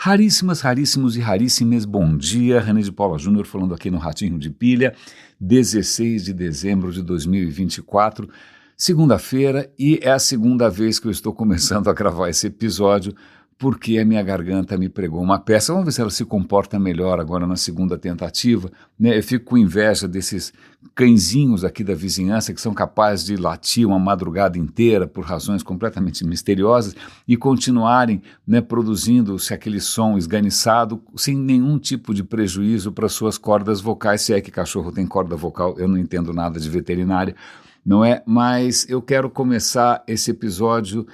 Raríssimas, raríssimos e raríssimas, bom dia, René de Paula Júnior falando aqui no Ratinho de Pilha, 16 de dezembro de 2024, segunda-feira, e é a segunda vez que eu estou começando a gravar esse episódio, porque a minha garganta me pregou uma peça. Vamos ver se ela se comporta melhor agora na segunda tentativa, né? Eu fico com inveja desses cãezinhos aqui da vizinhança que são capazes de latir uma madrugada inteira por razões completamente misteriosas e continuarem, né, produzindo-se aquele som esganiçado sem nenhum tipo de prejuízo para suas cordas vocais. Se é que cachorro tem corda vocal, eu não entendo nada de veterinária, não é? Mas eu quero começar esse episódio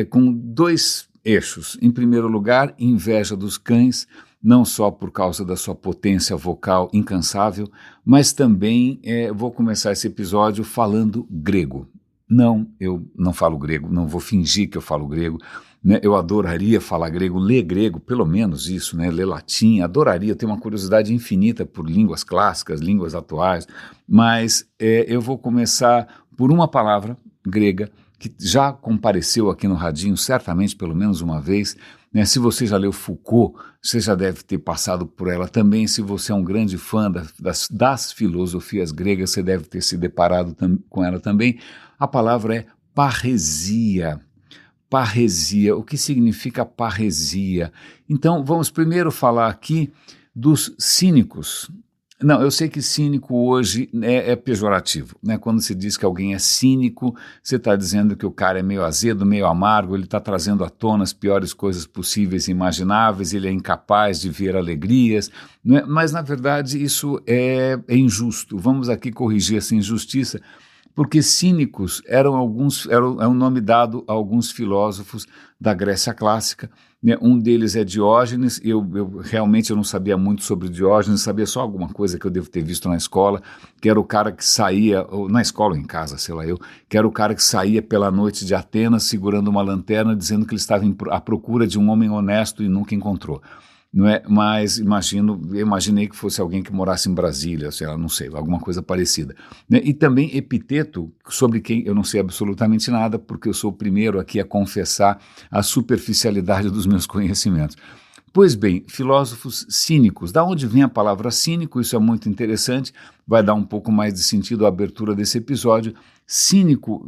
com dois eixos. Em primeiro lugar, inveja dos cães, não só por causa da sua potência vocal incansável, mas também vou começar esse episódio falando grego. Não, eu não falo grego, não vou fingir que eu falo grego, né? Eu adoraria falar grego, ler grego, pelo menos isso, né? Ler latim, adoraria, tenho uma curiosidade infinita por línguas clássicas, línguas atuais, mas eu vou começar por uma palavra grega, que já compareceu aqui no Radinho, certamente pelo menos uma vez, né? Se você já leu Foucault, você já deve ter passado por ela também. Se você é um grande fã das filosofias gregas, você deve ter se deparado com ela também. A palavra é parresia. Parresia. O que significa parresia? Então, vamos primeiro falar aqui dos cínicos. Não, eu sei que cínico hoje é pejorativo, né? Quando se diz que alguém é cínico, você está dizendo que o cara é meio azedo, meio amargo, ele está trazendo à tona as piores coisas possíveis e imagináveis, ele é incapaz de ver alegrias, né? Mas na verdade isso é injusto. Vamos aqui corrigir essa injustiça, porque cínicos é um nome dado a alguns filósofos da Grécia Clássica, né? Um deles é Diógenes. Eu realmente não sabia muito sobre Diógenes, sabia só alguma coisa que eu devo ter visto na escola, que era o cara que saía, ou na escola ou em casa, sei lá eu, que era o cara que saía pela noite de Atenas segurando uma lanterna, dizendo que ele estava à procura de um homem honesto e nunca encontrou. Não é? Mas imaginei que fosse alguém que morasse em Brasília, sei lá, não sei, alguma coisa parecida, né? E também Epiteto, sobre quem eu não sei absolutamente nada, porque eu sou o primeiro aqui a confessar a superficialidade dos meus conhecimentos. Pois bem, filósofos cínicos. Da onde vem a palavra cínico? Isso é muito interessante, vai dar um pouco mais de sentido à abertura desse episódio. Cínico,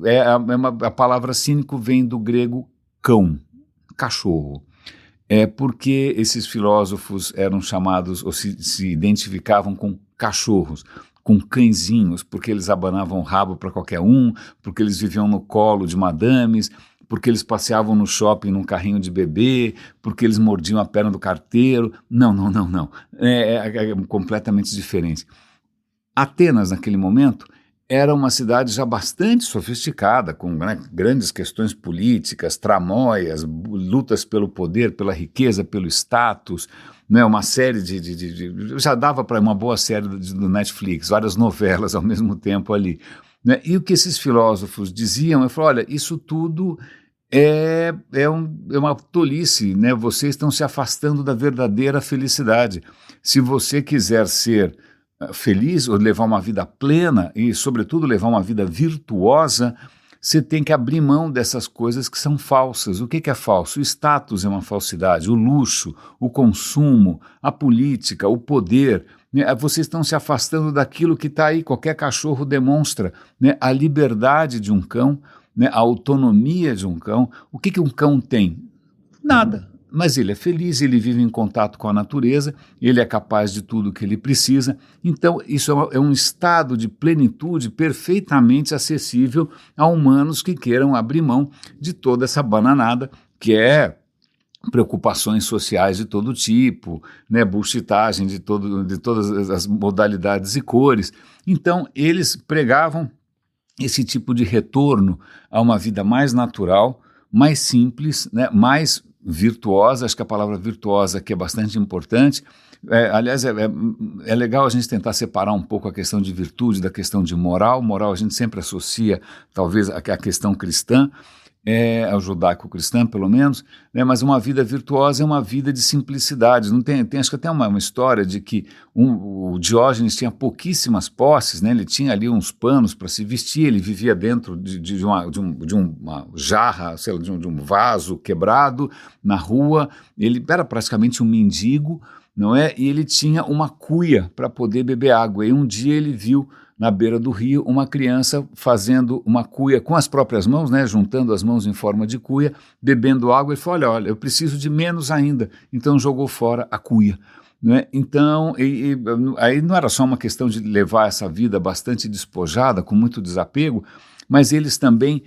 a palavra cínico vem do grego cão, cachorro. É porque esses filósofos eram chamados, ou se identificavam com cachorros, com cãezinhos, porque eles abanavam o rabo para qualquer um, porque eles viviam no colo de madames, porque eles passeavam no shopping num carrinho de bebê, porque eles mordiam a perna do carteiro. Não. É completamente diferente. Atenas, naquele momento, era uma cidade já bastante sofisticada, com, né, grandes questões políticas, tramóias, lutas pelo poder, pela riqueza, pelo status, né, uma série já dava para uma boa série do Netflix, várias novelas ao mesmo tempo ali, né? E o que esses filósofos diziam, eu falei, olha, isso tudo é uma tolice, né? Vocês estão se afastando da verdadeira felicidade. Se você quiser ser feliz ou levar uma vida plena e, sobretudo, levar uma vida virtuosa, você tem que abrir mão dessas coisas que são falsas. O que é falso? O status é uma falsidade, o luxo, o consumo, a política, o poder, né? Vocês estão se afastando daquilo que está aí. Qualquer cachorro demonstra, né, a liberdade de um cão, né, a autonomia de um cão. O que um cão tem? Nada. Mas ele é feliz, ele vive em contato com a natureza, ele é capaz de tudo o que ele precisa. Então, isso é um estado de plenitude perfeitamente acessível a humanos que queiram abrir mão de toda essa bananada, que é preocupações sociais de todo tipo, né, bullshitagem de todas as modalidades e cores. Então, eles pregavam esse tipo de retorno a uma vida mais natural, mais simples, né, mais virtuosa. Acho que a palavra virtuosa aqui é bastante importante. Aliás, é legal a gente tentar separar um pouco a questão de virtude da questão de moral. Moral a gente sempre associa, talvez, à questão cristã. a judaico-cristã pelo menos, né, mas uma vida virtuosa é uma vida de simplicidade. Não tem acho que até uma história de que o Diógenes tinha pouquíssimas posses, né, ele tinha ali uns panos para se vestir, ele vivia dentro de uma jarra, sei lá, de um vaso quebrado na rua, ele era praticamente um mendigo, não é? E ele tinha uma cuia para poder beber água, e um dia ele viu na beira do rio, uma criança fazendo uma cuia com as próprias mãos, né, juntando as mãos em forma de cuia, bebendo água, e falou, olha, eu preciso de menos ainda, então jogou fora a cuia. Né? Então, aí não era só uma questão de levar essa vida bastante despojada, com muito desapego, mas eles também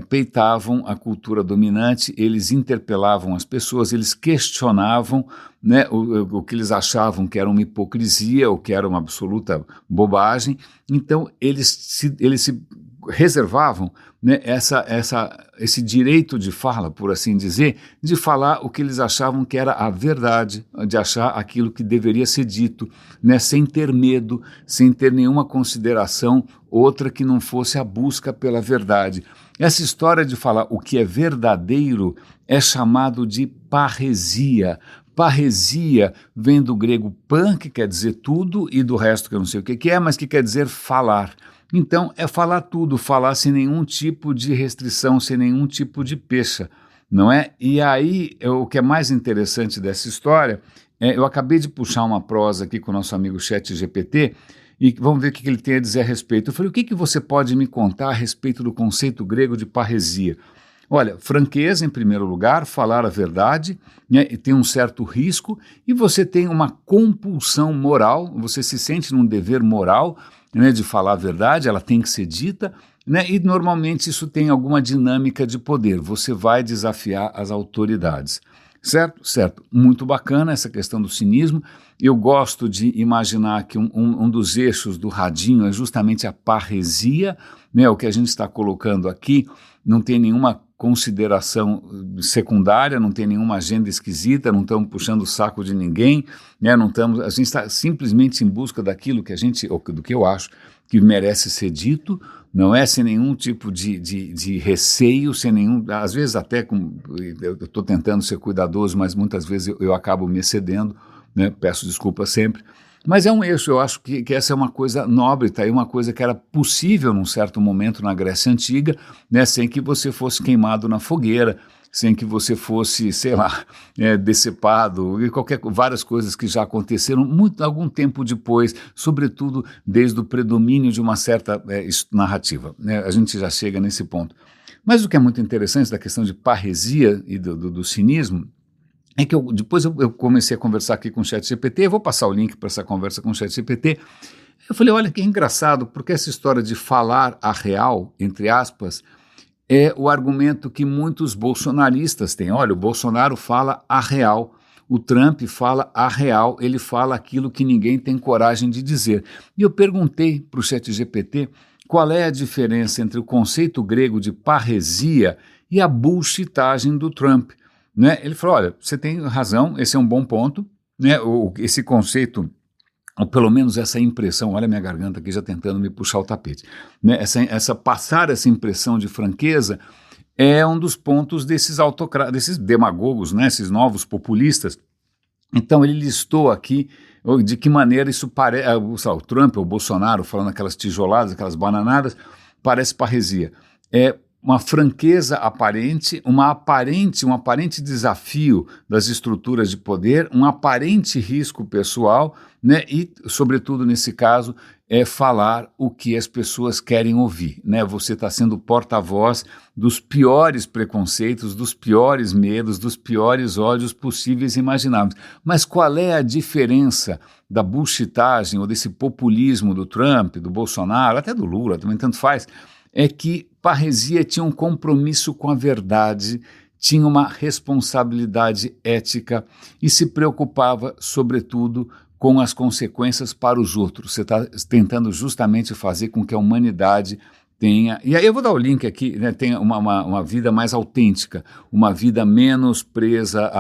peitavam a cultura dominante, eles interpelavam as pessoas, eles questionavam, né, o que eles achavam que era uma hipocrisia ou que era uma absoluta bobagem. Então eles se reservavam, né, esse direito de fala, por assim dizer, de falar o que eles achavam que era a verdade, de achar aquilo que deveria ser dito, né, sem ter medo, sem ter nenhuma consideração outra que não fosse a busca pela verdade. Essa história de falar o que é verdadeiro é chamado de parresia. Parresia vem do grego pan, que quer dizer tudo, e do resto que eu não sei o que é, mas que quer dizer falar. Então, é falar tudo, falar sem nenhum tipo de restrição, sem nenhum tipo de pecha, não é? E aí, o que é mais interessante dessa história, eu acabei de puxar uma prosa aqui com o nosso amigo ChatGPT, e vamos ver o que ele tem a dizer a respeito. Eu falei, o que você pode me contar a respeito do conceito grego de parresia? Olha, franqueza em primeiro lugar, falar a verdade, né, e tem um certo risco, e você tem uma compulsão moral, você se sente num dever moral, né, de falar a verdade, ela tem que ser dita, né, e normalmente isso tem alguma dinâmica de poder, você vai desafiar as autoridades. Certo? Certo. Muito bacana essa questão do cinismo. Eu gosto de imaginar que um dos eixos do radinho é justamente a parresia, né? O que a gente está colocando aqui não tem nenhuma consideração secundária, não tem nenhuma agenda esquisita, não estamos puxando o saco de ninguém, né? A gente está simplesmente em busca daquilo que do que eu acho que merece ser dito, não é sem nenhum tipo de receio, sem nenhum, às vezes até eu estou tentando ser cuidadoso, mas muitas vezes eu acabo me excedendo, né? Peço desculpa sempre, mas é um eixo, eu acho que essa é uma coisa nobre, tá aí uma coisa que era possível num certo momento na Grécia Antiga, né? Sem que você fosse queimado na fogueira, sem que você fosse, sei lá, decepado, e várias coisas que já aconteceram algum tempo depois, sobretudo desde o predomínio de uma certa narrativa. Né? A gente já chega nesse ponto. Mas o que é muito interessante da questão de parresia e do cinismo é que depois eu comecei a conversar aqui com o ChatGPT, eu vou passar o link para essa conversa com o ChatGPT. Eu falei, olha que engraçado, porque essa história de falar a real, entre aspas, é o argumento que muitos bolsonaristas têm. Olha, o Bolsonaro fala a real, o Trump fala a real, ele fala aquilo que ninguém tem coragem de dizer. E eu perguntei para o ChatGPT qual é a diferença entre o conceito grego de parresia e a bullshitagem do Trump. Né? Ele falou, olha, você tem razão, esse é um bom ponto, né? Esse conceito, ou pelo menos essa impressão, olha a minha garganta aqui já tentando me puxar o tapete, né? Passar essa impressão de franqueza é um dos pontos desses demagogos, né? Esses novos populistas. Então ele listou aqui de que maneira isso parece, o Trump, o Bolsonaro falando aquelas tijoladas, aquelas bananadas, parece parresia. É uma franqueza aparente, um aparente desafio das estruturas de poder, um aparente risco pessoal, né? E, sobretudo nesse caso, é falar o que as pessoas querem ouvir. Né? Você está sendo porta-voz dos piores preconceitos, dos piores medos, dos piores ódios possíveis e imagináveis. Mas qual é a diferença da bullshitagem ou desse populismo do Trump, do Bolsonaro, até do Lula, também tanto faz, é que parresia tinha um compromisso com a verdade, tinha uma responsabilidade ética e se preocupava, sobretudo, com as consequências para os outros. Você está tentando justamente fazer com que a humanidade tenha... E aí eu vou dar o link aqui, né, tenha uma vida mais autêntica, uma vida menos presa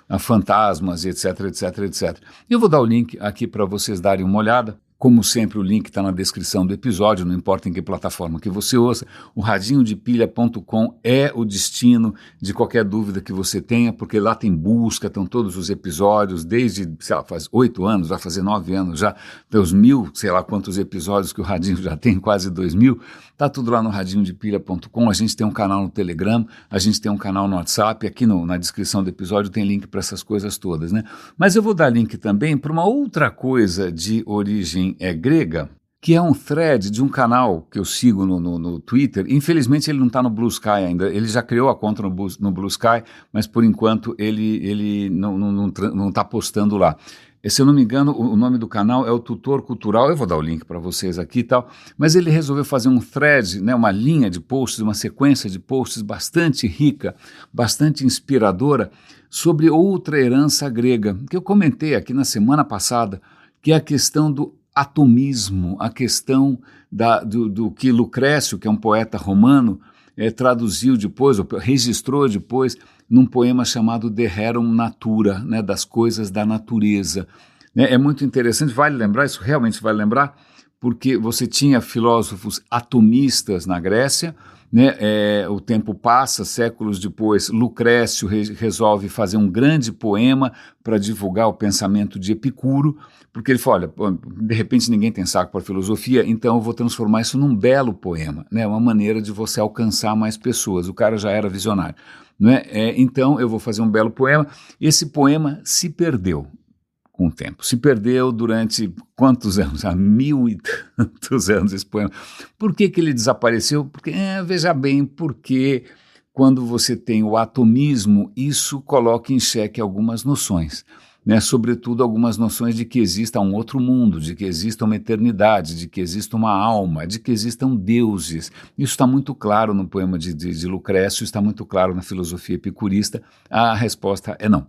a fantasmas, etc, etc, etc. Eu vou dar o link aqui para vocês darem uma olhada. Como sempre, o link está na descrição do episódio, não importa em que plataforma que você ouça. O radinhodepilha.com é o destino de qualquer dúvida que você tenha, porque lá tem busca, estão todos os episódios, desde, sei lá, faz 8 anos, vai fazer 9 anos já, tem os 1000, sei lá quantos episódios que o Radinho já tem, quase 2000. Está tudo lá no radinhodepilha.com. A gente tem um canal no Telegram, a gente tem um canal no WhatsApp, aqui na descrição do episódio tem link para essas coisas todas, né? Mas eu vou dar link também para uma outra coisa de origem grega, que é um thread de um canal que eu sigo no Twitter. Infelizmente ele não está no Blue Sky ainda, ele já criou a conta no Blue Sky, mas por enquanto ele não está postando lá. Se eu não me engano, o nome do canal é o Tutor Cultural, eu vou dar o link para vocês aqui e tal, mas ele resolveu fazer um thread, né, uma linha de posts, uma sequência de posts bastante rica, bastante inspiradora, sobre outra herança grega, que eu comentei aqui na semana passada, que é a questão do atomismo, a questão do que Lucrécio, que é um poeta romano, traduziu depois, ou registrou depois, num poema chamado De Rerum Natura, né, das coisas da natureza. É muito interessante, vale lembrar, isso realmente vale lembrar, porque você tinha filósofos atomistas na Grécia, né, o tempo passa, séculos depois, Lucrécio resolve fazer um grande poema para divulgar o pensamento de Epicuro, porque ele falou, olha, de repente ninguém tem saco para filosofia, então eu vou transformar isso num belo poema, né, uma maneira de você alcançar mais pessoas. O cara já era visionário. Não é? Então eu vou fazer um belo poema. Esse poema se perdeu com o tempo. Se perdeu durante quantos anos? Há 1000 e tantos anos esse poema. Por que ele desapareceu? Porque, veja bem, porque quando você tem o atomismo, isso coloca em xeque algumas noções, né? Sobretudo algumas noções de que exista um outro mundo, de que exista uma eternidade, de que exista uma alma, de que existam deuses. Isso está muito claro no poema de Lucrécio, está muito claro na filosofia epicurista. A resposta é não.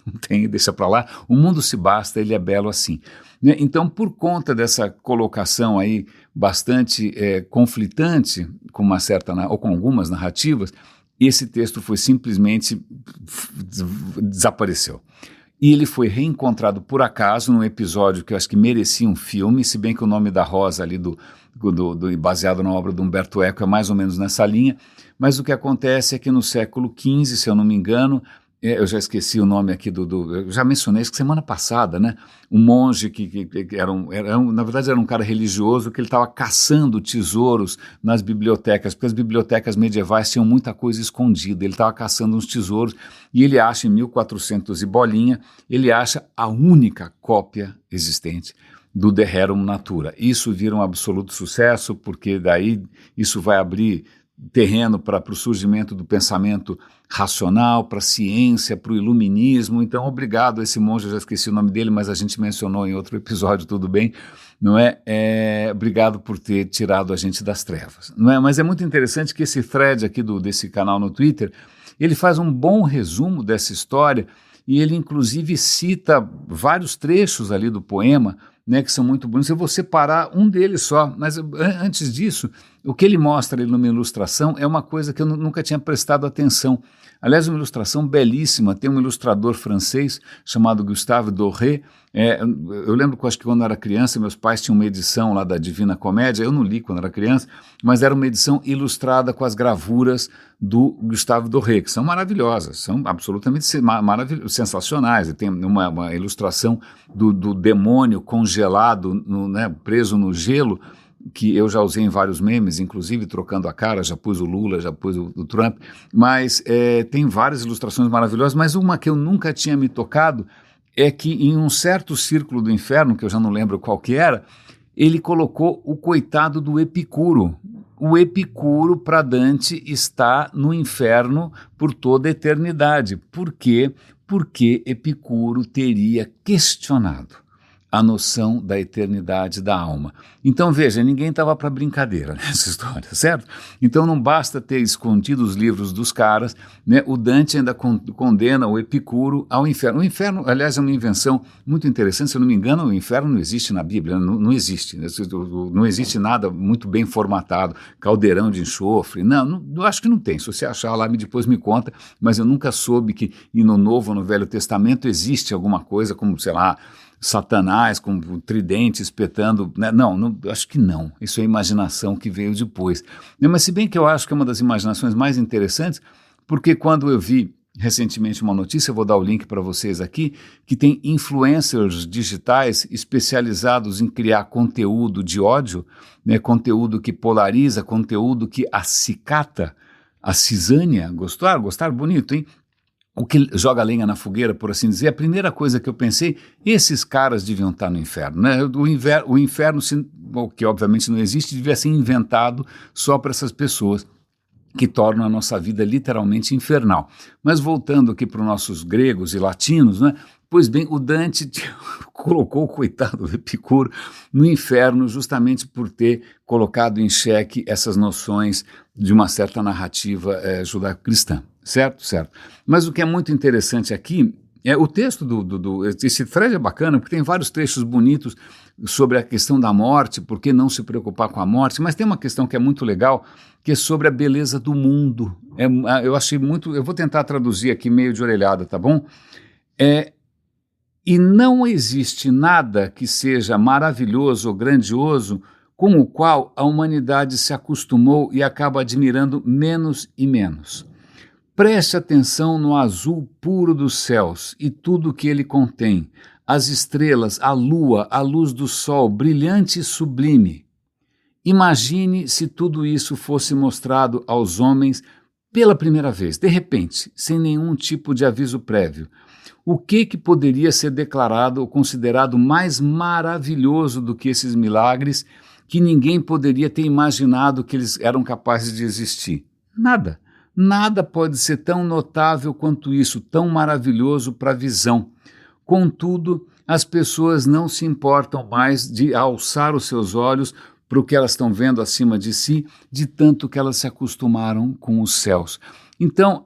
Não tem, deixa para lá. O mundo se basta, ele é belo assim. Né? Então, por conta dessa colocação aí bastante conflitante, com uma certa, ou com algumas narrativas, esse texto foi simplesmente desapareceu. E ele foi reencontrado por acaso num episódio que eu acho que merecia um filme, se bem que o nome da Rosa ali, baseado na obra do Umberto Eco, é mais ou menos nessa linha. Mas o que acontece é que no século XV, se eu não me engano, eu já esqueci o nome aqui eu já mencionei isso semana passada, né? Um monge que na verdade era um cara religioso, que ele estava caçando tesouros nas bibliotecas, porque as bibliotecas medievais tinham muita coisa escondida. Ele estava caçando uns tesouros e ele acha em 1400 e bolinha, ele acha a única cópia existente do De Rerum Natura. Isso vira um absoluto sucesso, porque daí isso vai abrir terreno para o surgimento do pensamento racional, para a ciência, para o iluminismo. Então, obrigado a esse monge, eu já esqueci o nome dele, mas a gente mencionou em outro episódio, tudo bem, não é? Obrigado por ter tirado a gente das trevas, não é? Mas é muito interessante que esse thread aqui desse canal no Twitter, ele faz um bom resumo dessa história e ele inclusive cita vários trechos ali do poema, né, que são muito bonitos. Eu vou separar um deles só, mas antes disso, o que ele mostra ali numa ilustração é uma coisa que eu nunca tinha prestado atenção. Aliás, uma ilustração belíssima, tem um ilustrador francês chamado Gustave Doré. Eu lembro que acho que quando eu era criança, meus pais tinham uma edição lá da Divina Comédia, eu não li quando era criança, mas era uma edição ilustrada com as gravuras do Gustave Doré, que são maravilhosas, são absolutamente sensacionais. E tem uma ilustração do demônio congelado, né, preso no gelo, que eu já usei em vários memes, inclusive trocando a cara, já pus o Lula, já pus o Trump, mas tem várias ilustrações maravilhosas, mas uma que eu nunca tinha me tocado é que em um certo círculo do inferno, que eu já não lembro qual que era, ele colocou o coitado do Epicuro. O Epicuro, para Dante, está no inferno por toda a eternidade. Por quê? Porque Epicuro teria questionado a noção da eternidade da alma. Então, veja, ninguém estava para brincadeira nessa história, certo? Então não basta ter escondido os livros dos caras, né? O Dante ainda condena o Epicuro ao inferno. O inferno, aliás, é uma invenção muito interessante, se eu não me engano, o inferno não existe na Bíblia, não existe, não existe nada muito bem formatado, caldeirão de enxofre, não, eu acho que não tem, se você achar lá, depois me conta, mas eu nunca soube que no Novo ou no Velho Testamento existe alguma coisa como, sei lá, Satanás com o tridente espetando, né? Não, acho que não, isso é imaginação que veio depois. Mas se bem que eu acho que é uma das imaginações mais interessantes, porque quando eu vi recentemente uma notícia, eu vou dar o link para vocês aqui, que tem influencers digitais especializados em criar conteúdo de ódio, né, conteúdo que polariza, conteúdo que acicata a cisânia. Gostaram? Gostaram? Bonito, hein? O que joga lenha na fogueira, por assim dizer. A primeira coisa que eu pensei, esses caras deviam estar no inferno, né? O inferno, que obviamente não existe, devia ser inventado só para essas pessoas que tornam a nossa vida literalmente infernal. Mas voltando aqui para os nossos gregos e latinos, né? Pois bem, o Dante colocou o coitado do Epicuro no inferno justamente por ter colocado em xeque essas noções de uma certa narrativa judaico-cristã, certo? Certo. Mas o que é muito interessante aqui é o texto esse thread é bacana porque tem vários trechos bonitos sobre a questão da morte, por que não se preocupar com a morte, mas tem uma questão que é muito legal, que é sobre a beleza do mundo. Eu achei muito, eu vou tentar traduzir aqui meio de orelhada, tá bom? E não existe nada que seja maravilhoso ou grandioso com o qual a humanidade se acostumou e acaba admirando menos e menos. Preste atenção no azul puro dos céus e tudo o que ele contém, as estrelas, a lua, a luz do sol, brilhante e sublime. Imagine se tudo isso fosse mostrado aos homens pela primeira vez, de repente, sem nenhum tipo de aviso prévio. O que poderia ser declarado ou considerado mais maravilhoso do que esses milagres que ninguém poderia ter imaginado que eles eram capazes de existir? Nada. Nada pode ser tão notável quanto isso, tão maravilhoso para a visão. Contudo, as pessoas não se importam mais de alçar os seus olhos para o que elas estão vendo acima de si, de tanto que elas se acostumaram com os céus. Então,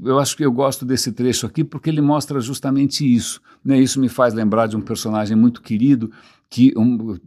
eu acho que eu gosto desse trecho aqui porque ele mostra justamente isso, né? Isso me faz lembrar de um personagem muito querido que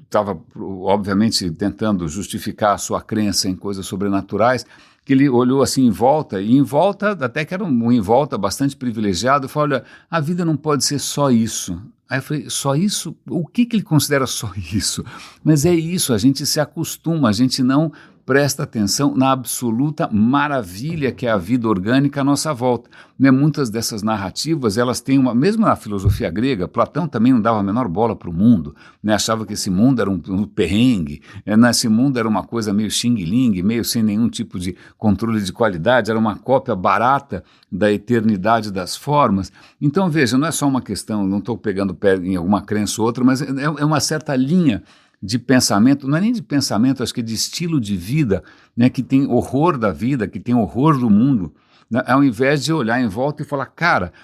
estava, obviamente, tentando justificar a sua crença em coisas sobrenaturais, que ele olhou assim em volta, e em volta, até que era um em volta bastante privilegiado, e falou, olha, a vida não pode ser só isso. Aí eu falei, só isso? O que ele considera só isso? Mas é isso, a gente se acostuma, a gente não presta atenção na absoluta maravilha que é a vida orgânica à nossa volta. Né? Muitas dessas narrativas, elas têm mesmo na filosofia grega, Platão também não dava a menor bola para o mundo, né? Achava que esse mundo era um perrengue, esse mundo era uma coisa meio xing-ling, meio sem nenhum tipo de controle de qualidade, era uma cópia barata da eternidade das formas. Então, veja, não é só uma questão, não estou pegando pé em alguma crença ou outra, mas é uma certa linha de pensamento, não é nem de pensamento, acho que de estilo de vida, né, que tem horror da vida, que tem horror do mundo, né, ao invés de olhar em volta e falar, cara,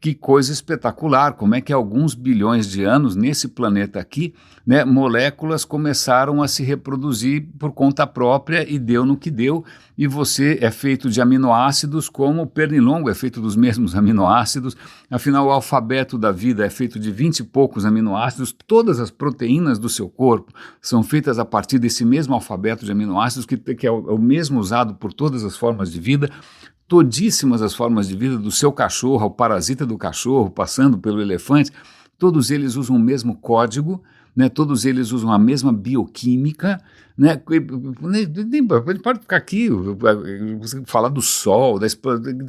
que coisa espetacular, como é que há alguns bilhões de anos nesse planeta aqui, né, moléculas começaram a se reproduzir por conta própria e deu no que deu, e você é feito de aminoácidos como o pernilongo é feito dos mesmos aminoácidos, afinal o alfabeto da vida é feito de 20 e poucos aminoácidos, todas as proteínas do seu corpo são feitas a partir desse mesmo alfabeto de aminoácidos que é o mesmo usado por todas as formas de vida. Todíssimas as formas de vida do seu cachorro, ao parasita do cachorro, passando pelo elefante, todos eles usam o mesmo código, né? Todos eles usam a mesma bioquímica, né? Pode ficar aqui, falar do sol,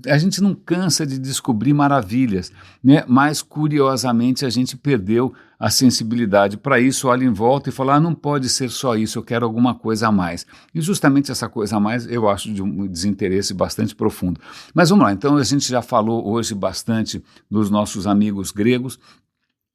a gente não cansa de descobrir maravilhas, né? Mas curiosamente a gente perdeu a sensibilidade para isso, olha em volta e fala, não pode ser só isso, eu quero alguma coisa a mais. E justamente essa coisa a mais eu acho de um desinteresse bastante profundo. Mas vamos lá, então a gente já falou hoje bastante dos nossos amigos gregos,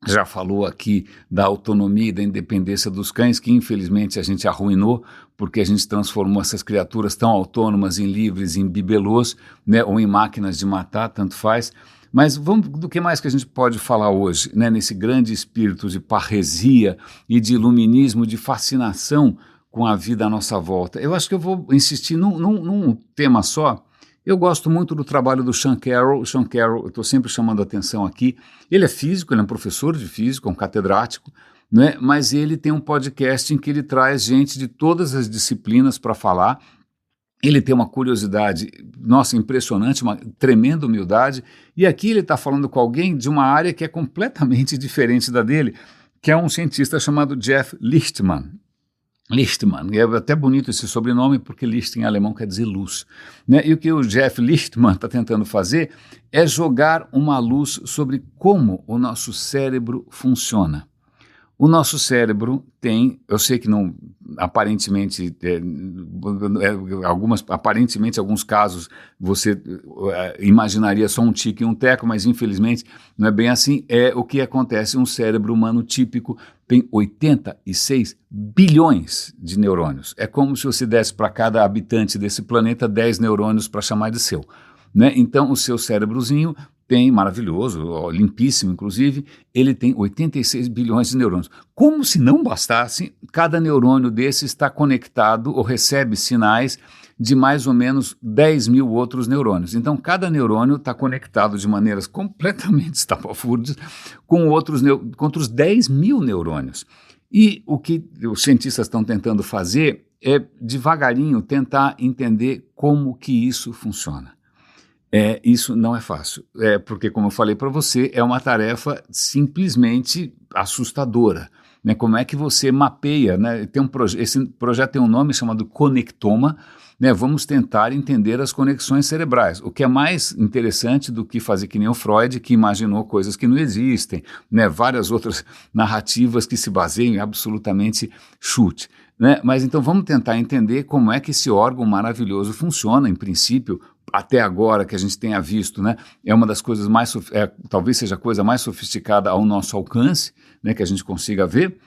já falou aqui da autonomia e da independência dos cães, que infelizmente a gente arruinou, porque a gente transformou essas criaturas tão autônomas em livres, em bibelôs, né, ou em máquinas de matar, tanto faz. Mas do que mais que a gente pode falar hoje, né, nesse grande espírito de parresia e de iluminismo, de fascinação com a vida à nossa volta? Eu acho que eu vou insistir num tema só. Eu gosto muito do trabalho do Sean Carroll. Sean Carroll, eu estou sempre chamando a atenção aqui. Ele é físico, ele é um professor de física, um catedrático, né? Mas ele tem um podcast em que ele traz gente de todas as disciplinas para falar. Ele tem uma curiosidade, nossa, impressionante, uma tremenda humildade, e aqui ele está falando com alguém de uma área que é completamente diferente da dele, que é um cientista chamado Jeff Lichtman. Lichtman, é até bonito esse sobrenome, porque Licht em alemão quer dizer luz, né? E o que o Jeff Lichtman está tentando fazer é jogar uma luz sobre como o nosso cérebro funciona. O nosso cérebro tem, eu sei que não, aparentemente, aparentemente, alguns casos você imaginaria só um tique e um teco, mas infelizmente não é bem assim. É o que acontece, um cérebro humano típico tem 86 bilhões de neurônios. É como se você desse para cada habitante desse planeta 10 neurônios para chamar de seu, né? Então o seu cérebrozinho tem, maravilhoso, ó, limpíssimo inclusive, ele tem 86 bilhões de neurônios. Como se não bastasse, cada neurônio desse está conectado ou recebe sinais de mais ou menos 10 mil outros neurônios. Então, cada neurônio está conectado de maneiras completamente estapafúrdias com outros 10 mil neurônios. E o que os cientistas estão tentando fazer é, devagarinho, tentar entender como que isso funciona. Isso não é fácil, porque, como eu falei para você, é uma tarefa simplesmente assustadora, né? Como é que você mapeia, né? Esse projeto tem um nome chamado Conectoma, né? Vamos tentar entender as conexões cerebrais, o que é mais interessante do que fazer que nem o Freud, que imaginou coisas que não existem, né? Várias outras narrativas que se baseiam em absolutamente chute, né? Mas então vamos tentar entender como é que esse órgão maravilhoso funciona, em princípio, até agora que a gente tenha visto, né, é uma das coisas mais, talvez seja a coisa mais sofisticada ao nosso alcance, né, que a gente consiga ver,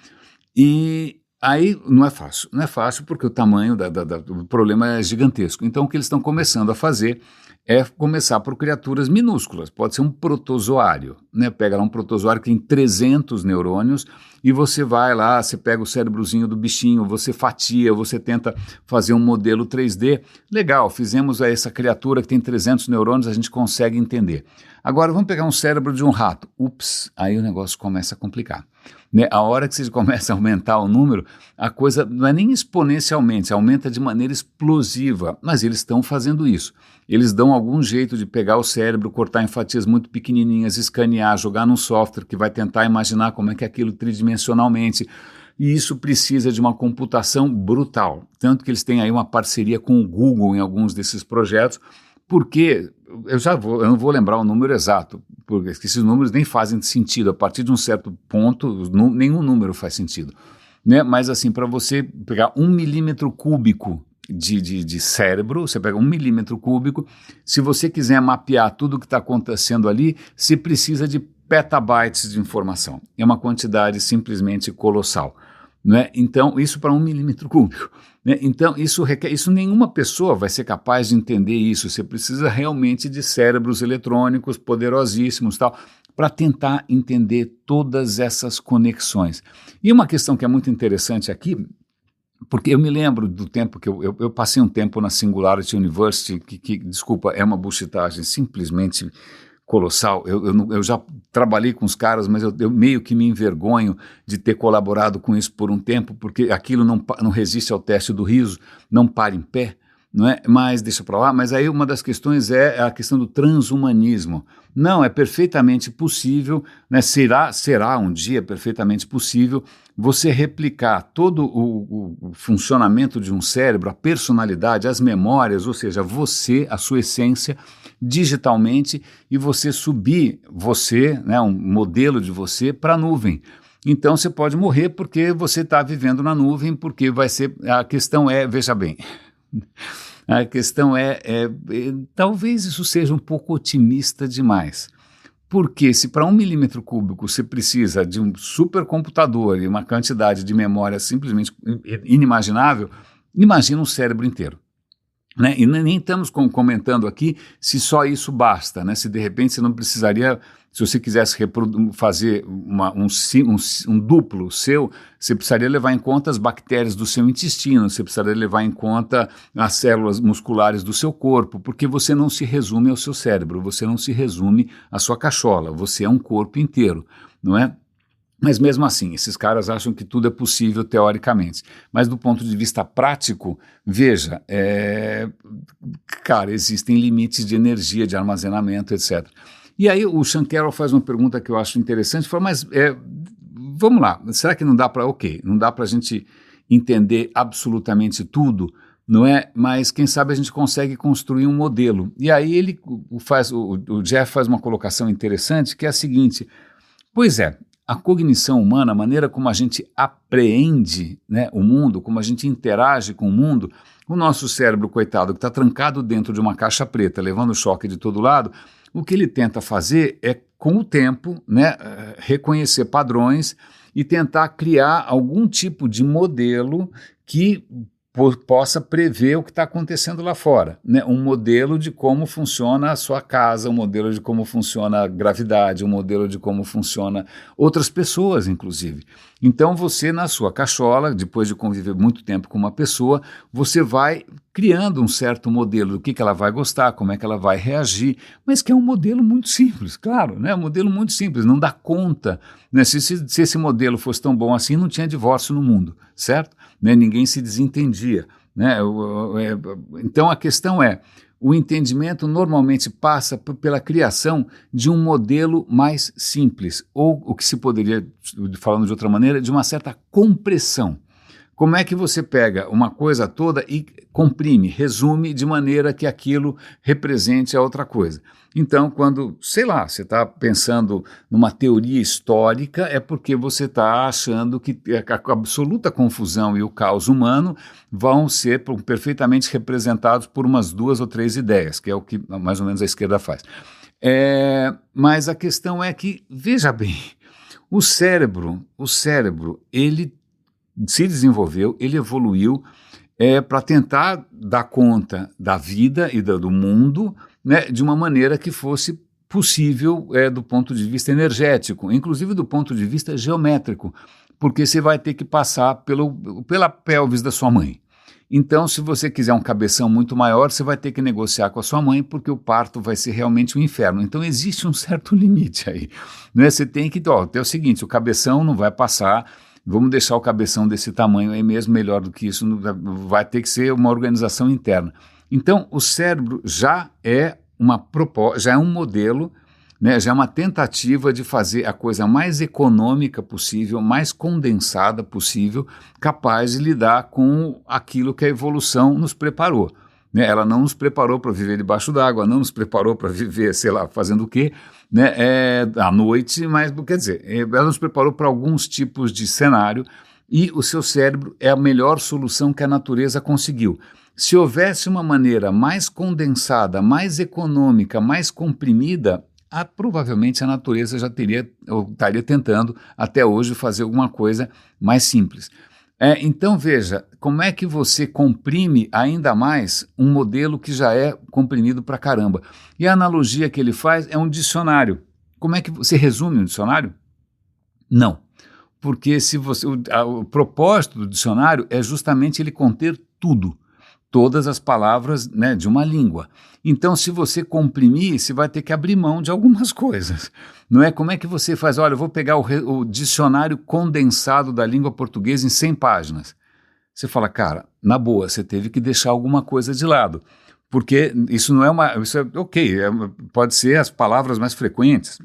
e aí não é fácil porque o tamanho do problema é gigantesco. Então o que eles estão começando a fazer é começar por criaturas minúsculas, pode ser um protozoário, né? Pega lá um protozoário que tem 300 neurônios e você vai lá, você pega o cérebrozinho do bichinho, você fatia, você tenta fazer um modelo 3D, legal, fizemos essa criatura que tem 300 neurônios, a gente consegue entender. Agora vamos pegar um cérebro de um rato, ups, aí o negócio começa a complicar. Né? A hora que você começa a aumentar o número, a coisa não é nem exponencialmente, aumenta de maneira explosiva, mas eles estão fazendo isso. Eles dão algum jeito de pegar o cérebro, cortar em fatias muito pequenininhas, escanear, jogar num software que vai tentar imaginar como é que é aquilo tridimensionalmente. E isso precisa de uma computação brutal. Tanto que eles têm aí uma parceria com o Google em alguns desses projetos, porque eu não vou lembrar o número exato, porque esses números nem fazem sentido. A partir de um certo ponto, nenhum número faz sentido. Né? Mas assim, para você pegar 1 milímetro cúbico de cérebro, você pega 1 milímetro cúbico, se você quiser mapear tudo o que está acontecendo ali, você precisa de petabytes de informação. É uma quantidade simplesmente colossal. Né? Então, isso para 1 milímetro cúbico. Né? Então, isso nenhuma pessoa vai ser capaz de entender isso. Você precisa realmente de cérebros eletrônicos poderosíssimos, tal, para tentar entender todas essas conexões. E uma questão que é muito interessante aqui, porque eu me lembro do tempo que eu passei um tempo na Singularity University, que desculpa, é uma buchitagem simplesmente colossal. Eu já trabalhei com os caras, mas eu meio que me envergonho de ter colaborado com isso por um tempo, porque aquilo não resiste ao teste do riso, não para em pé, não é? Mas deixa para lá. Mas aí uma das questões é a questão do transhumanismo. Não, é perfeitamente possível, né? Será um dia perfeitamente possível você replicar todo o funcionamento de um cérebro, a personalidade, as memórias, ou seja, você, a sua essência, digitalmente, e você subir né, um modelo de você para a nuvem. Então você pode morrer porque você está vivendo na nuvem, porque vai ser. A questão é, veja bem, a questão talvez isso seja um pouco otimista demais. Porque se para 1 milímetro cúbico você precisa de um supercomputador e uma quantidade de memória simplesmente inimaginável, imagina um cérebro inteiro. Né? E nem estamos comentando aqui se isso basta, né? Se de repente você não precisaria, se você quisesse fazer um duplo seu, você precisaria levar em conta as bactérias do seu intestino, você precisaria levar em conta as células musculares do seu corpo, porque você não se resume ao seu cérebro, você não se resume à sua cachola, você é um corpo inteiro, não é? Mas mesmo assim, esses caras acham que tudo é possível teoricamente. Mas do ponto de vista prático, veja, cara, existem limites de energia, de armazenamento, etc. E aí o Sean Carroll faz uma pergunta que eu acho interessante, fala, mas vamos lá, será que não dá para, não dá para a gente entender absolutamente tudo, não é? Mas quem sabe a gente consegue construir um modelo. E aí o Jeff faz uma colocação interessante, que é a seguinte, pois é, a cognição humana, a maneira como a gente apreende, né, o mundo, como a gente interage com o mundo, o nosso cérebro, coitado, que está trancado dentro de uma caixa preta, levando choque de todo lado, o que ele tenta fazer é, com o tempo, né, reconhecer padrões e tentar criar algum tipo de modelo que possa prever o que está acontecendo lá fora, né? Um modelo de como funciona a sua casa, um modelo de como funciona a gravidade, um modelo de como funciona outras pessoas, inclusive. Então você, na sua cachola, depois de conviver muito tempo com uma pessoa, você vai criando um certo modelo do que ela vai gostar, como é que ela vai reagir, mas que é um modelo muito simples, claro, né? Um modelo muito simples, não dá conta, né? Se esse modelo fosse tão bom assim, não tinha divórcio no mundo, certo? Né? Ninguém se desentendia, né? Então a questão é, o entendimento normalmente passa pela criação de um modelo mais simples, ou o que se poderia, falando de outra maneira, de uma certa compressão. Como é que você pega uma coisa toda e comprime, resume de maneira que aquilo represente a outra coisa? Então, quando, sei lá, você está pensando numa teoria histórica, é porque você está achando que a absoluta confusão e o caos humano vão ser perfeitamente representados por umas 2 ou 3 ideias, que é o que mais ou menos a esquerda faz. Mas a questão é que, veja bem, o cérebro, ele se desenvolveu, ele evoluiu para tentar dar conta da vida e do mundo, né, de uma maneira que fosse possível do ponto de vista energético, inclusive do ponto de vista geométrico, porque você vai ter que passar pela pelvis da sua mãe. Então, se você quiser um cabeção muito maior, você vai ter que negociar com a sua mãe, porque o parto vai ser realmente um inferno. Então, existe um certo limite aí, né? Você tem que, é o seguinte, o cabeção não vai passar. Vamos deixar o cabeção desse tamanho aí mesmo, melhor do que isso, vai ter que ser uma organização interna. Então, o cérebro já é um modelo, né, já é uma tentativa de fazer a coisa mais econômica possível, mais condensada possível, capaz de lidar com aquilo que a evolução nos preparou. Né? Ela não nos preparou para viver debaixo d'água, não nos preparou para viver, sei lá, fazendo o quê, né, à noite, mas quer dizer, ela nos preparou para alguns tipos de cenário e o seu cérebro é a melhor solução que a natureza conseguiu. Se houvesse uma maneira mais condensada, mais econômica, mais comprimida, provavelmente a natureza já estaria tentando até hoje fazer alguma coisa mais simples. Então veja, como é que você comprime ainda mais um modelo que já é comprimido pra caramba? E a analogia que ele faz é um dicionário. Como é que você resume um dicionário? Não, porque o propósito do dicionário é justamente ele conter tudo, todas as palavras, né, de uma língua. Então, se você comprimir, você vai ter que abrir mão de algumas coisas. Não é? Como é que você faz? Olha, eu vou pegar o dicionário condensado da língua portuguesa em 100 páginas. Você fala, cara, na boa, você teve que deixar alguma coisa de lado. Porque isso não é pode ser as palavras mais frequentes,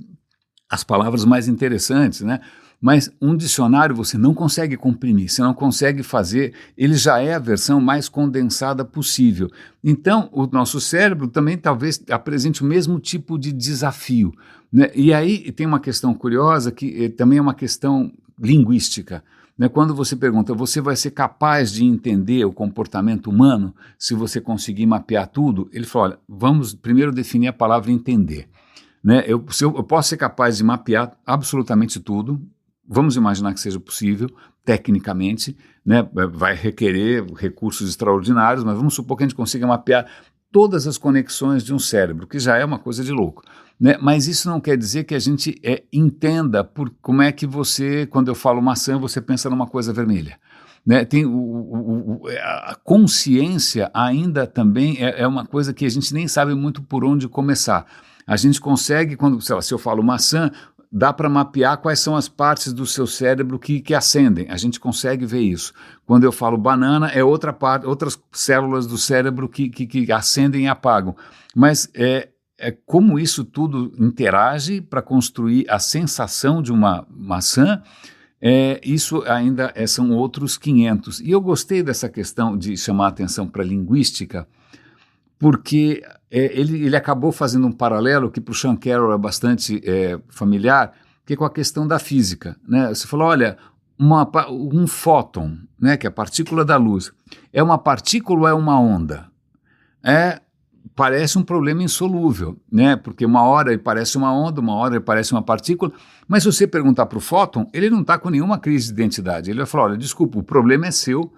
as palavras mais interessantes, né? Mas um dicionário você não consegue comprimir, você não consegue fazer, ele já é a versão mais condensada possível. Então, o nosso cérebro também talvez apresente o mesmo tipo de desafio, né? E aí tem uma questão curiosa que também é uma questão linguística, né? Quando você pergunta, você vai ser capaz de entender o comportamento humano se você conseguir mapear tudo? Ele fala, olha, vamos primeiro definir a palavra entender. Né? Eu posso ser capaz de mapear absolutamente tudo. Vamos imaginar que seja possível, tecnicamente, né? Vai requerer recursos extraordinários, mas vamos supor que a gente consiga mapear todas as conexões de um cérebro, que já é uma coisa de louco. Né? Mas isso não quer dizer que a gente entenda como é que você, quando eu falo maçã, você pensa numa coisa vermelha. Né? Tem a consciência ainda também é uma coisa que a gente nem sabe muito por onde começar. A gente consegue, quando, sei lá, se eu falo maçã, dá para mapear quais são as partes do seu cérebro que acendem. A gente consegue ver isso. Quando eu falo banana, é outra parte, outras células do cérebro que acendem e apagam. Mas é como isso tudo interage para construir a sensação de uma maçã. Isso ainda são outros 500. E eu gostei dessa questão de chamar a atenção para a linguística, porque ele acabou fazendo um paralelo que para o Sean Carroll é bastante familiar, que é com a questão da física, né? Você falou, olha, um fóton, né, que é a partícula da luz, é uma partícula ou é uma onda? Parece um problema insolúvel, né? Porque uma hora ele parece uma onda, uma hora ele parece uma partícula, mas se você perguntar para o fóton, ele não está com nenhuma crise de identidade. Ele vai falar, olha, desculpa, o problema é seu,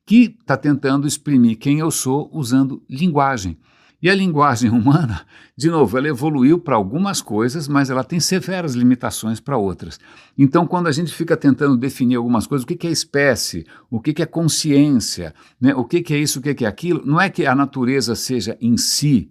que está tentando exprimir quem eu sou usando linguagem. E a linguagem humana, de novo, ela evoluiu para algumas coisas, mas ela tem severas limitações para outras. Então, quando a gente fica tentando definir algumas coisas, o que é espécie, o que é consciência, né? O que é isso, o que é aquilo, não é que a natureza seja em si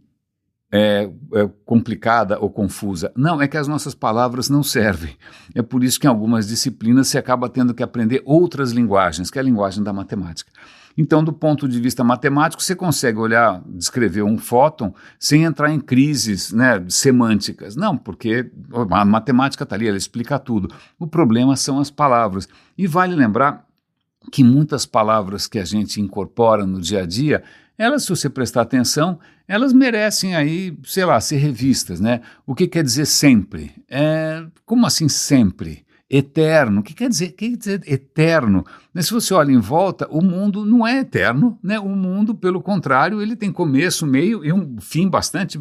complicada ou confusa. Não, é que as nossas palavras não servem. É por isso que em algumas disciplinas você acaba tendo que aprender outras linguagens, que é a linguagem da matemática. Então, do ponto de vista matemático, você consegue olhar, descrever um fóton sem entrar em crises, né, semânticas. Não, porque a matemática está ali, ela explica tudo. O problema são as palavras. E vale lembrar que muitas palavras que a gente incorpora no dia a dia, elas, se você prestar atenção, elas merecem aí, sei lá, ser revistas, né? O que quer dizer sempre? Como assim sempre? Eterno, o que quer dizer eterno? Se você olha em volta, o mundo não é eterno, né? O mundo, pelo contrário, ele tem começo, meio e um fim bastante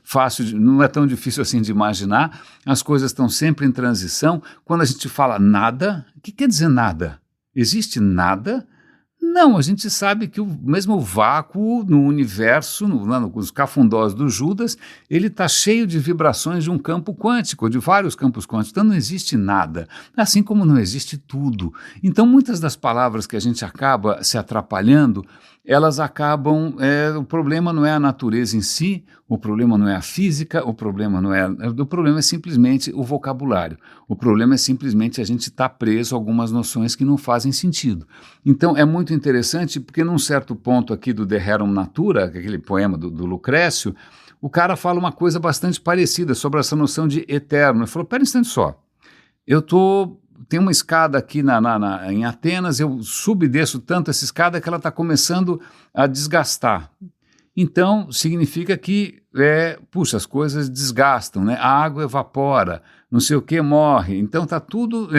fácil, não é tão difícil assim de imaginar. As coisas estão sempre em transição. Quando a gente fala nada, o que quer dizer nada? Existe nada? Não, a gente sabe que mesmo o vácuo no universo, nos cafundós do Judas, ele está cheio de vibrações de um campo quântico, de vários campos quânticos, então não existe nada, assim como não existe tudo. Então muitas das palavras que a gente acaba se atrapalhando, elas acabam, o problema não é a natureza em si, o problema não é a física, o problema é simplesmente o vocabulário, o problema é simplesmente a gente estar preso a algumas noções que não fazem sentido. Então é muito interessante porque num certo ponto aqui do De Rerum Natura, aquele poema do Lucrécio, o cara fala uma coisa bastante parecida sobre essa noção de eterno. Ele falou, pera um instante só, tem uma escada aqui em Atenas, eu subo e desço tanto essa escada que ela está começando a desgastar. Então, significa que, as coisas desgastam, né? A água evapora, não sei o que, morre. Então, está tudo...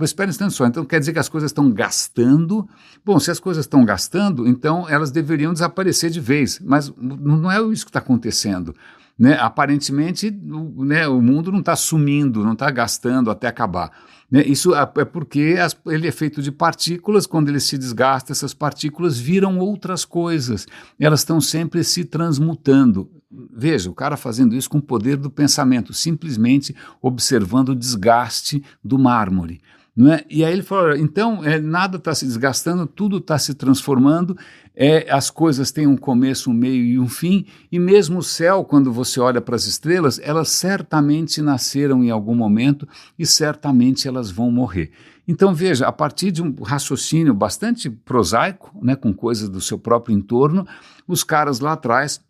espera um instante só. Então, quer dizer que as coisas estão gastando? Bom, se as coisas estão gastando, então elas deveriam desaparecer de vez. Mas não é isso que está acontecendo. Né? Aparentemente, o mundo não está sumindo, não está gastando até acabar. Né? Isso é porque ele é feito de partículas, quando ele se desgasta, essas partículas viram outras coisas, elas estão sempre se transmutando. Veja, o cara fazendo isso com o poder do pensamento, simplesmente observando o desgaste do mármore. Não é? E aí ele falou, então nada está se desgastando, tudo está se transformando, as coisas têm um começo, um meio e um fim, e mesmo o céu, quando você olha para as estrelas, elas certamente nasceram em algum momento e certamente elas vão morrer. Então veja, a partir de um raciocínio bastante prosaico, né, com coisas do seu próprio entorno, os caras lá atrás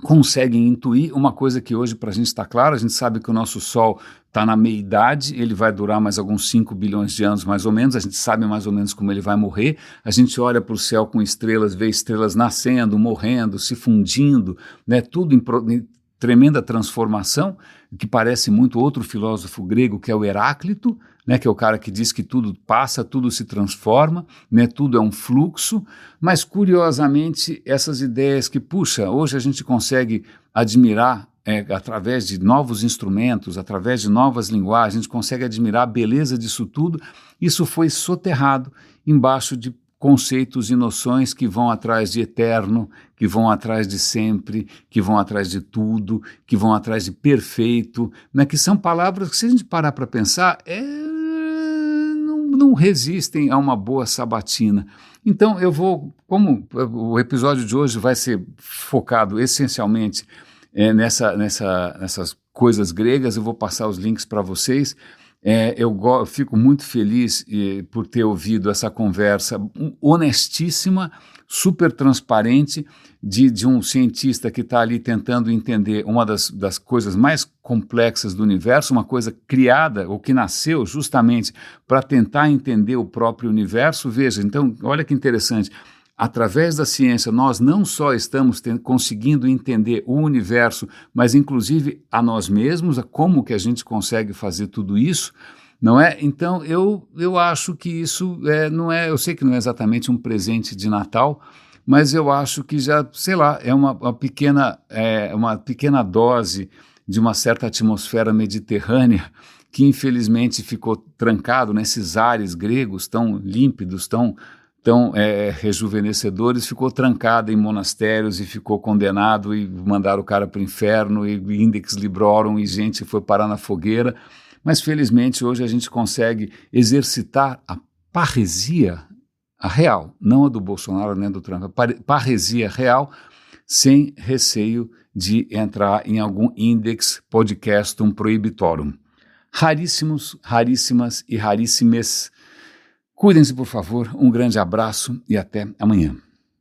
conseguem intuir uma coisa que hoje para a gente está claro, a gente sabe que o nosso Sol está na meia-idade, ele vai durar mais alguns 5 bilhões de anos mais ou menos, a gente sabe mais ou menos como ele vai morrer, a gente olha para o céu com estrelas, vê estrelas nascendo, morrendo, se fundindo, né, tudo em tremenda transformação, que parece muito outro filósofo grego que é o Heráclito, né, que é o cara que diz que tudo passa, tudo se transforma, né, tudo é um fluxo, mas curiosamente essas ideias que, hoje a gente consegue admirar através de novos instrumentos, através de novas linguagens, a gente consegue admirar a beleza disso tudo, isso foi soterrado embaixo de conceitos e noções que vão atrás de eterno, que vão atrás de sempre, que vão atrás de tudo, que vão atrás de perfeito, né, que são palavras que, se a gente parar para pensar, não resistem a uma boa sabatina. Então como o episódio de hoje vai ser focado essencialmente nessas coisas gregas. Eu vou passar os links para vocês. Eu fico muito feliz por ter ouvido essa conversa honestíssima, super transparente, de um cientista que está ali tentando entender uma das coisas mais complexas do universo, uma coisa criada ou que nasceu justamente para tentar entender o próprio universo. Veja, então, olha que interessante. Através da ciência, nós não só estamos conseguindo entender o universo, mas inclusive a nós mesmos, a como que a gente consegue fazer tudo isso, não é? Então, eu acho que isso não é, eu sei que não é exatamente um presente de Natal, mas eu acho que já, sei lá, é uma pequena dose de uma certa atmosfera mediterrânea que infelizmente ficou trancado nesses ares gregos tão límpidos, tão rejuvenescedores, ficou trancada em monastérios e ficou condenado e mandaram o cara para o inferno e Index Librorum e gente foi parar na fogueira. Mas felizmente hoje a gente consegue exercitar a parresia, a real, não a do Bolsonaro nem do Trump, a parresia real, sem receio de entrar em algum index podcastum prohibitorum. Raríssimos, raríssimas e raríssimes. Cuidem-se, por favor, um grande abraço e até amanhã.